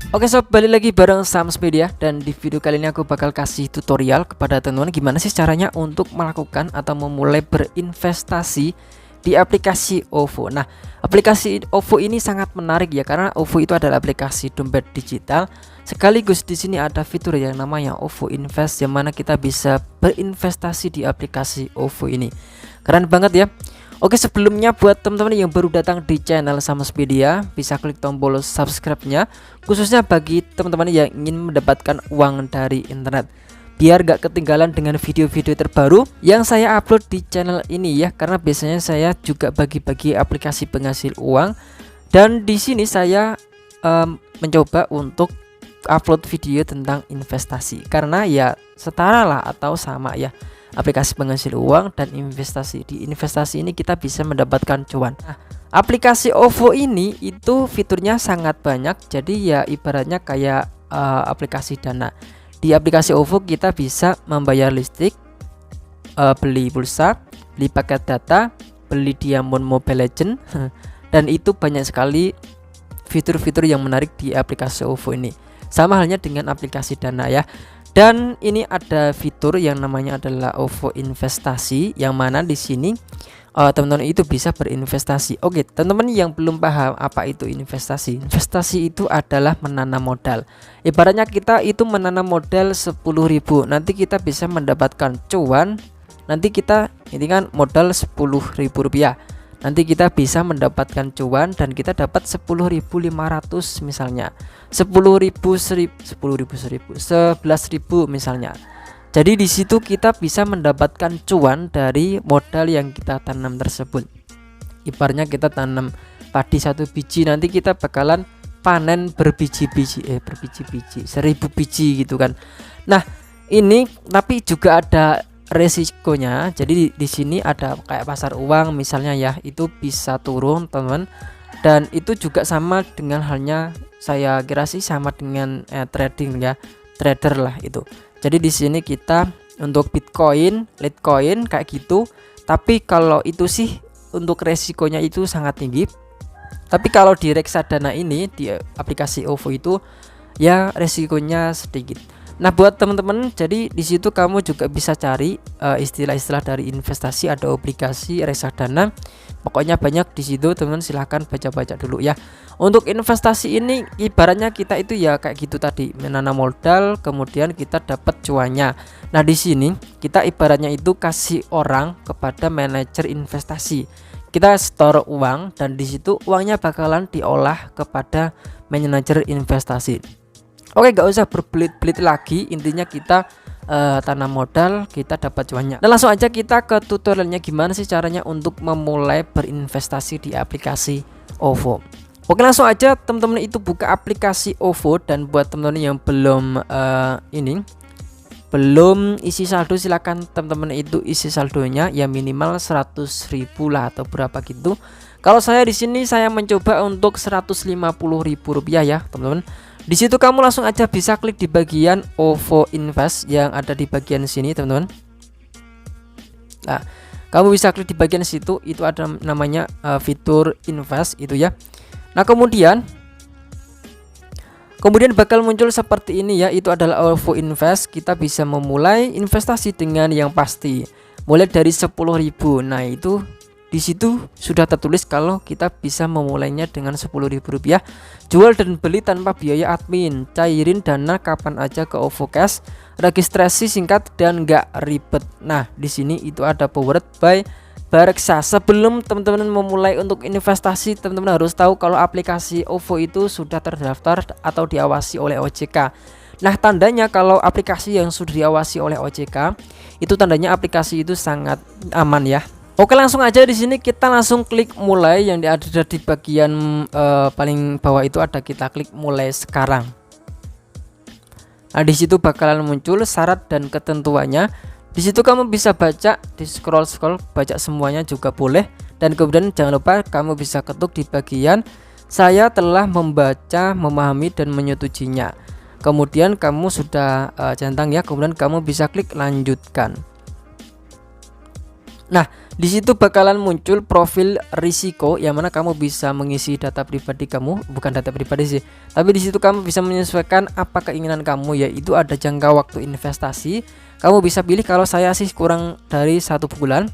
Oke sob, balik lagi bareng Sams Media, dan di video kali ini aku bakal kasih tutorial kepada teman-teman gimana sih caranya untuk melakukan atau memulai berinvestasi di aplikasi OVO. Nah, aplikasi OVO ini sangat menarik ya, karena OVO itu adalah aplikasi dompet digital. Sekaligus di sini ada fitur yang namanya OVO Invest, yang mana kita bisa berinvestasi di aplikasi OVO ini. Keren banget ya. Oke, sebelumnya buat teman-teman yang baru datang di channel Sams Media, bisa klik tombol subscribe-nya, khususnya bagi teman-teman yang ingin mendapatkan uang dari internet, biar gak ketinggalan dengan video-video terbaru yang saya upload di channel ini ya. Karena biasanya saya juga bagi-bagi aplikasi penghasil uang, dan di sini saya mencoba untuk upload video tentang investasi, karena ya setara lah atau sama ya, aplikasi penghasil uang dan investasi. Di investasi ini kita bisa mendapatkan cuan. Nah, aplikasi OVO ini itu fiturnya sangat banyak, jadi ya ibaratnya kayak aplikasi Dana. Di aplikasi OVO kita bisa membayar listrik, beli pulsa, beli paket data, beli diamond Mobile Legend dan itu banyak sekali fitur-fitur yang menarik di aplikasi OVO ini. Sama halnya dengan aplikasi Dana ya. Dan ini ada fitur yang namanya adalah OVO Investasi, yang mana di sini teman-teman itu bisa berinvestasi. Oke, teman-teman yang belum paham apa itu investasi. Investasi itu adalah menanam modal. Ibaratnya kita itu menanam modal 10.000, nanti kita bisa mendapatkan cuan. Nanti kita ini kan modal Rp10.000, nanti kita bisa mendapatkan cuan dan kita dapat 10.500 misalnya, 10.000, 11.000 misalnya. Jadi di situ kita bisa mendapatkan cuan dari modal yang kita tanam tersebut. Ibaratnya kita tanam padi 1 biji, nanti kita bakalan panen berbiji-biji, 1.000 biji gitu kan. Nah, ini tapi juga ada resikonya. Jadi di sini ada kayak pasar uang misalnya ya, itu bisa turun teman-teman, dan itu juga sama dengan halnya, saya kira sih sama dengan trading ya, trader lah itu. Jadi di sini kita untuk Bitcoin, Litecoin kayak gitu, tapi kalau itu sih untuk resikonya itu sangat tinggi. Tapi kalau di reksadana ini, di aplikasi OVO itu ya resikonya sedikit. Nah, buat teman-teman, jadi di situ kamu juga bisa cari istilah-istilah dari investasi, ada obligasi, reksadana, pokoknya banyak di situ teman-teman. Silahkan baca-baca dulu ya. Untuk investasi ini ibaratnya kita itu ya kayak gitu tadi, menanam modal kemudian kita dapat cuannya. Nah, di sini kita ibaratnya itu kasih orang kepada manajer investasi. Kita store uang dan di situ uangnya bakalan diolah kepada manajer investasi. Oke, gak usah berbelit-belit lagi, intinya kita tanam modal, kita dapat cuannya. Dan langsung aja kita ke tutorialnya, gimana sih caranya untuk memulai berinvestasi di aplikasi OVO. Oke, langsung aja teman-teman itu buka aplikasi OVO, dan buat teman-teman yang belum isi saldo, silakan teman-teman itu isi saldonya ya minimal 100.000 lah atau berapa gitu. Kalau saya di sini saya mencoba untuk Rp150.000 ya teman-teman. Di situ kamu langsung aja bisa klik di bagian OVO Invest yang ada di bagian sini teman-teman. Nah, kamu bisa klik di bagian situ, itu ada namanya fitur invest itu ya. Nah, kemudian bakal muncul seperti ini ya, itu adalah OVO Invest. Kita bisa memulai investasi dengan yang pasti, mulai dari 10.000. Nah, itu di situ sudah tertulis kalau kita bisa memulainya dengan Rp10.000. Jual dan beli tanpa biaya admin, cairin dana kapan aja ke OVO Cash, registrasi singkat dan gak ribet. Nah, di sini itu ada powered by Bareksa. Sebelum teman-teman memulai untuk investasi, teman-teman harus tahu kalau aplikasi OVO itu sudah terdaftar atau diawasi oleh OJK. Nah, tandanya kalau aplikasi yang sudah diawasi oleh OJK, itu tandanya aplikasi itu sangat aman ya. Oke, langsung aja di sini kita langsung klik mulai, yang ada di bagian paling bawah itu ada, kita klik mulai sekarang. Nah, di situ bakalan muncul syarat dan ketentuannya. Di situ kamu bisa baca, di scroll baca semuanya juga boleh, dan kemudian jangan lupa kamu bisa ketuk di bagian saya telah membaca, memahami dan menyetujuinya. Kemudian kamu sudah centang ya, kemudian kamu bisa klik lanjutkan. Nah, Di situ bakalan muncul profil risiko yang mana kamu bisa mengisi data pribadi kamu, bukan data pribadi sih, tapi di situ kamu bisa menyesuaikan apa keinginan kamu, yaitu ada jangka waktu investasi. Kamu bisa pilih, kalau saya sih kurang dari 1 bulan.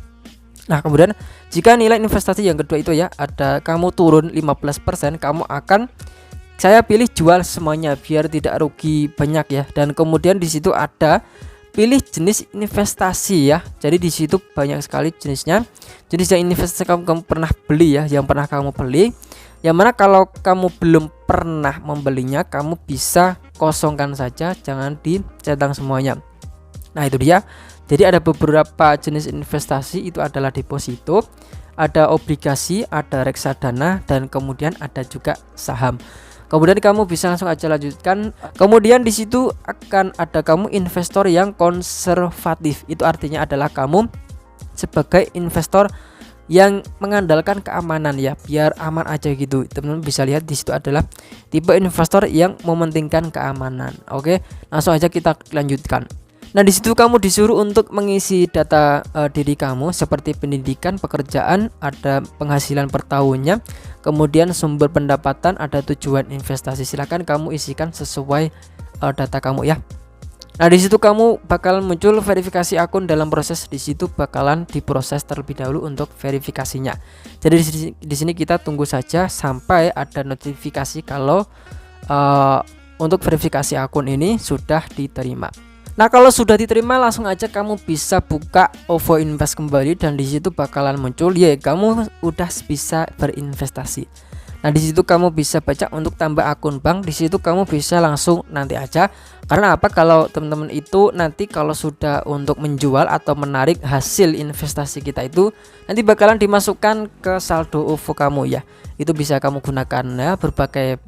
Nah, kemudian jika nilai investasi yang kedua itu ya ada kamu turun 15%, kamu akan, saya pilih jual semuanya biar tidak rugi banyak ya. Dan kemudian di situ ada pilih jenis investasi ya. Jadi di situ banyak sekali jenisnya. Jenis yang investasi kamu pernah beli ya, yang pernah kamu beli. Yang mana kalau kamu belum pernah membelinya, kamu bisa kosongkan saja, jangan dicentang semuanya. Nah, itu dia. Jadi ada beberapa jenis investasi, itu adalah deposito, ada obligasi, ada reksadana, dan kemudian ada juga saham. Kemudian kamu bisa langsung aja lanjutkan. Kemudian di situ akan ada kamu investor yang konservatif. Itu artinya adalah kamu sebagai investor yang mengandalkan keamanan ya, biar aman aja gitu. Teman-teman bisa lihat di situ adalah tipe investor yang mementingkan keamanan. Oke, langsung aja kita lanjutkan. Nah, di situ kamu disuruh untuk mengisi data diri kamu seperti pendidikan, pekerjaan, ada penghasilan per tahunnya, kemudian sumber pendapatan, ada tujuan investasi. Silakan kamu isikan sesuai data kamu ya. Nah, di situ kamu bakal muncul verifikasi akun. Dalam proses di situ bakalan diproses terlebih dahulu untuk verifikasinya. Jadi di sini kita tunggu saja sampai ada notifikasi kalau untuk verifikasi akun ini sudah diterima. Nah, kalau sudah diterima langsung aja kamu bisa buka OVO Invest kembali, dan di situ bakalan muncul ya kamu udah bisa berinvestasi. Nah, di situ kamu bisa baca untuk tambah akun bank. Di situ kamu bisa langsung nanti aja. Karena apa? Kalau teman-teman itu nanti kalau sudah untuk menjual atau menarik hasil investasi kita itu nanti bakalan dimasukkan ke saldo OVO kamu ya. Itu bisa kamu gunakan ya berbagai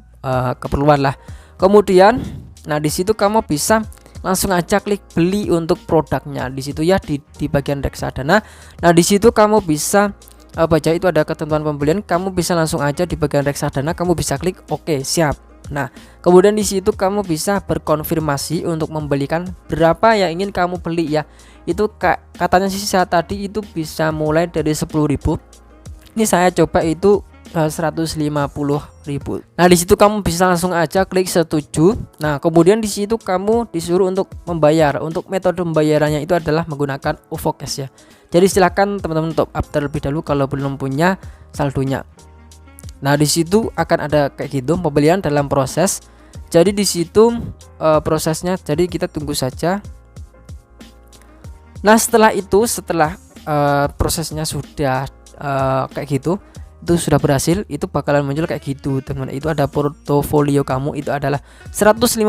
keperluan lah. Kemudian, nah di situ kamu bisa langsung aja klik beli untuk produknya di situ ya, di bagian reksadana. Nah, di situ kamu bisa baca itu ada ketentuan pembelian, kamu bisa langsung aja di bagian reksadana kamu bisa klik oke, siap. Nah, kemudian di situ kamu bisa berkonfirmasi untuk membelikan berapa yang ingin kamu beli ya. Itu katanya sih saat tadi itu bisa mulai dari 10.000. Ini saya coba itu 150.000. Nah, di situ kamu bisa langsung aja klik setuju. Nah, kemudian di situ kamu disuruh untuk membayar. Untuk metode pembayarannya itu adalah menggunakan OVO Cash ya. Jadi silakan teman-teman top up terlebih dahulu kalau belum punya saldonya. Nah, di situ akan ada kayak gitu pembelian dalam proses. Jadi di situ prosesnya, jadi kita tunggu saja. Nah, setelah itu prosesnya sudah kayak gitu, itu sudah berhasil, itu bakalan muncul kayak gitu teman. Itu ada portofolio kamu itu adalah 150.000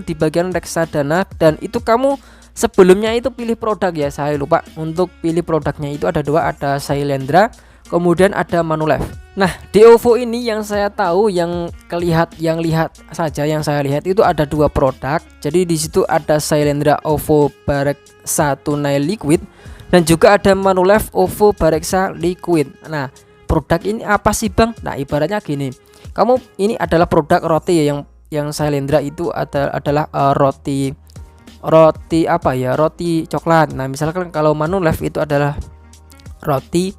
di bagian reksadana, dan itu kamu sebelumnya itu pilih produk ya, saya lupa untuk pilih produknya. Itu ada dua, ada Sailendra kemudian ada Manulife. Nah, di OVO ini yang saya tahu, yang saya lihat itu ada dua produk. Jadi di situ ada Sailendra OVO Bareksa Tunai Liquid dan juga ada Manulife OVO Bareksa Liquid. Nah, produk ini apa sih Bang? Nah, ibaratnya gini, kamu ini adalah produk roti ya, yang Sailendra itu adalah roti apa ya, roti coklat. Nah, misalkan kalau Manulife itu adalah roti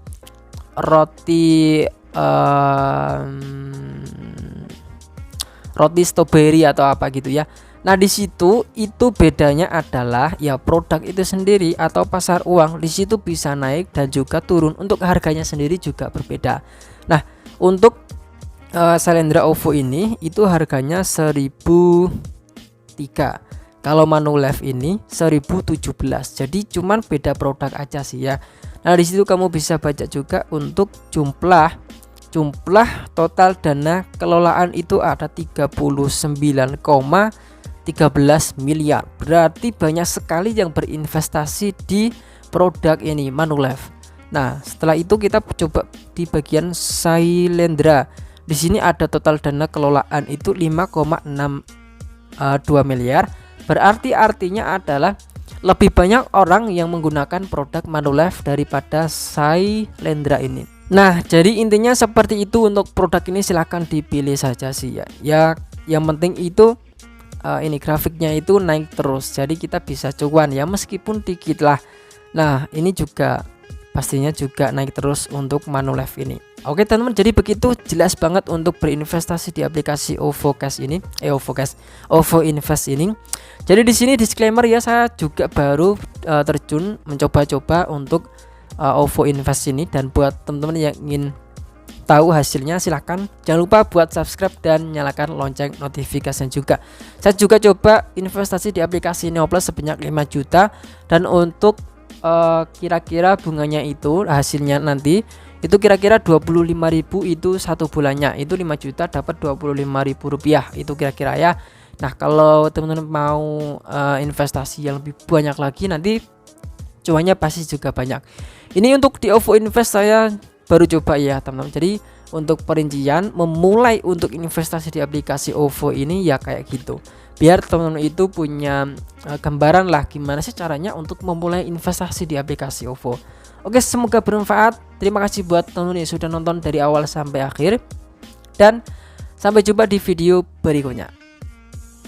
strawberry atau apa gitu ya. Nah, di situ itu bedanya adalah ya produk itu sendiri atau pasar uang di situ bisa naik dan juga turun. Untuk harganya sendiri juga berbeda. Nah, untuk Sailendra OVO ini itu harganya 1.003. Kalau Manulife ini 1.017. Jadi cuman beda produk aja sih ya. Nah, di situ kamu bisa baca juga untuk jumlah total dana kelolaan itu ada 39,13 miliar. Berarti banyak sekali yang berinvestasi di produk ini Manulife. Nah, setelah itu kita coba di bagian Sailendra. Di sini ada total dana kelolaan itu 5,62 miliar. Berarti artinya adalah lebih banyak orang yang menggunakan produk Manulife daripada Sailendra ini. Nah, jadi intinya seperti itu untuk produk ini, silahkan dipilih saja sih ya. Ya, yang penting itu ini grafiknya itu naik terus, jadi kita bisa cuan ya meskipun dikit lah. Nah, ini juga pastinya juga naik terus untuk Manulife ini. Oke teman-teman, jadi begitu jelas banget untuk berinvestasi di aplikasi OVO Cash ini, OVO Invest ini. Jadi di sini disclaimer ya, saya juga baru terjun mencoba-coba untuk OVO Invest ini, dan buat teman-teman yang ingin tahu hasilnya silahkan jangan lupa buat subscribe dan nyalakan lonceng notifikasinya juga. Saya juga coba investasi di aplikasi Neoplus sebanyak 5 juta, dan untuk kira-kira bunganya itu hasilnya nanti itu kira-kira 25.000 itu satu bulannya, itu 5 juta dapat 25.000 rupiah itu kira-kira ya. Nah kalau teman-teman mau investasi yang lebih banyak lagi, nanti cuannya pasti juga banyak. Ini untuk di OVO Invest saya baru coba ya teman-teman. Jadi untuk perincian memulai untuk investasi di aplikasi OVO ini ya kayak gitu, biar teman-teman itu punya gambaran lah gimana sih caranya untuk memulai investasi di aplikasi OVO. Oke, semoga bermanfaat. Terima kasih buat teman-teman yang sudah nonton dari awal sampai akhir, dan sampai jumpa di video berikutnya.